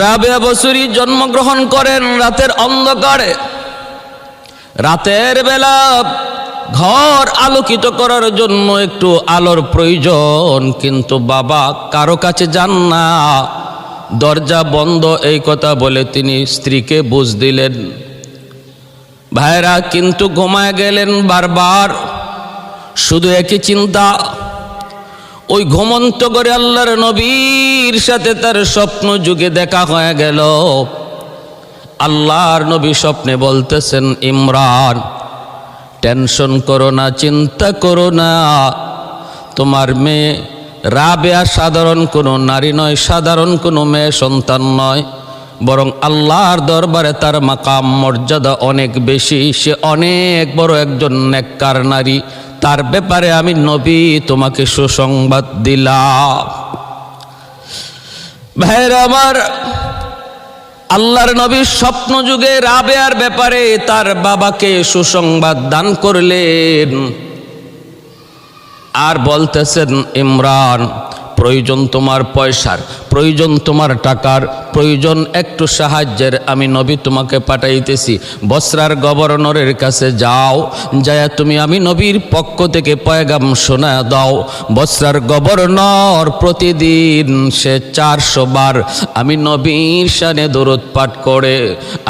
রাবেয়া বসরি জন্মগ্রহণ করেন রাতের অন্ধকারে। রাতের বেলা ঘর আলোকিত করার জন্য একটু আলোর প্রয়োজন, কিন্তু বাবা কারো কাছে যান না, দরজা বন্ধ এই কথা বলে তিনি স্ত্রীকে বুঝ দিলেন। ভাইরা কিন্তু ঘুমায় গেলেন বারবার, শুধু একই চিন্তা। ওই ঘুমন্ত করে আল্লাহর নবীর সাথে তার স্বপ্ন যুগে দেখা হয়ে গেল। আল্লাহর নবী স্বপ্নে বলতেছেন, ইমরান টেনশন করো না, চিন্তা করো না, তোমার মেয়ে রাবেয়া সাধারণ কোনো নারী নয়, সাধারণ কোনো মেয়ে সন্তান নয়, বরং আল্লাহর দরবারে তার মাকাম মর্যাদা অনেক বেশি, সে অনেক বড় একজন নেককার নারী, তার ব্যাপারে আমি নবী তোমাকে সুসংবাদ দিলাম। ভাইরা আমার, আল্লাহর নবীর স্বপ্ন যুগে রাবেয়ার ব্যাপারে তার বাবাকে সুসংবাদ দান করলেন। আর বলতেছেন, ইমরান প্রয়োজন তোমার পয়সার, প্রয়োজন তোমার টাকার, প্রয়োজন একটু সাহায্যের, আমি নবী তোমাকে পাঠাইতেছি। বসরার গভর্নরের কাছে যাও, যায় তুমি আমি নবীর পক্ষ থেকে পয়গাম শোনা দাও। বসরার গভর্নর প্রতিদিন সে 400 বার আমি নবীর শানে দুরূদ পাঠ করে,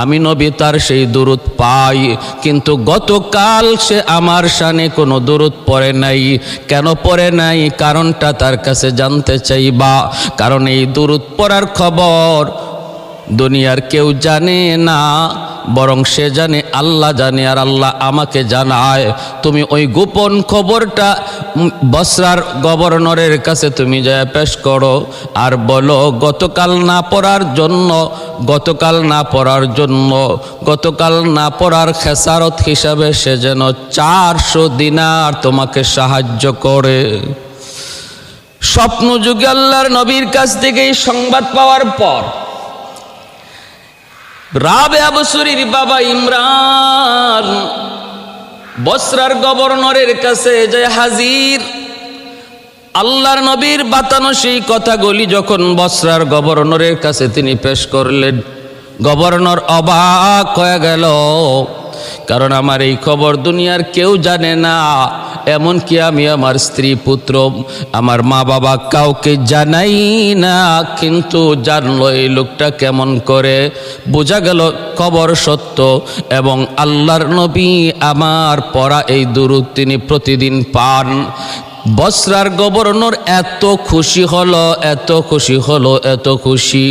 আমি নবী তার সেই দুরূদ পাই, কিন্তু গতকাল সে আমার শানে কোনো দুরূদ পড়ে নাই। কেন পড়ে নাই? কারণটা তার কাছে জানতে চাইবা। কারণ এই দুরূদ পড়ার খবর দুনিয়ার কেউ জানে না, বরং সে জানে, আল্লাহ জানে, আর আল্লাহ আমাকে জানায়। তুমি ওই গোপন খবরটা বসরার গভর্নরের কাছে তুমি যায় পেশ করো, আর বলো গতকাল না পড়ার জন্য, গতকাল না পড়ার খেসারত হিসাবে সে যেন 400 দিনার তোমাকে সাহায্য করে। স্বপ্ন যুগে আল্লাহর নবীর কাছ থেকে এই সংবাদ পাওয়ার পর রাবেয়া বসরির বাবা ইমরান বসরার গভর্নরের কাছে যায় হাজির। আল্লাহর নবীর বাতানো সেই কথাগুলি যখন বসরার গভর্নরের কাছে তিনি পেশ করলেন, গভর্নর অবাক হয়ে গেল। কারণ আমার এই খবর দুনিয়ার কেউ জানে না, এমনকি আমি আমার স্ত্রী পুত্র আমার মা বাবা কাউকে জানাই না, কিন্তু জানলো এই লোকটা কেমন করে। বোঝা গেল খবর সত্য, এবং আল্লাহর নবী আমার পড়া এই দুরূদ তিনি প্রতিদিন পান। বসরার গভর্নর এত খুশি হলো, এত খুশি হলো, এত খুশি।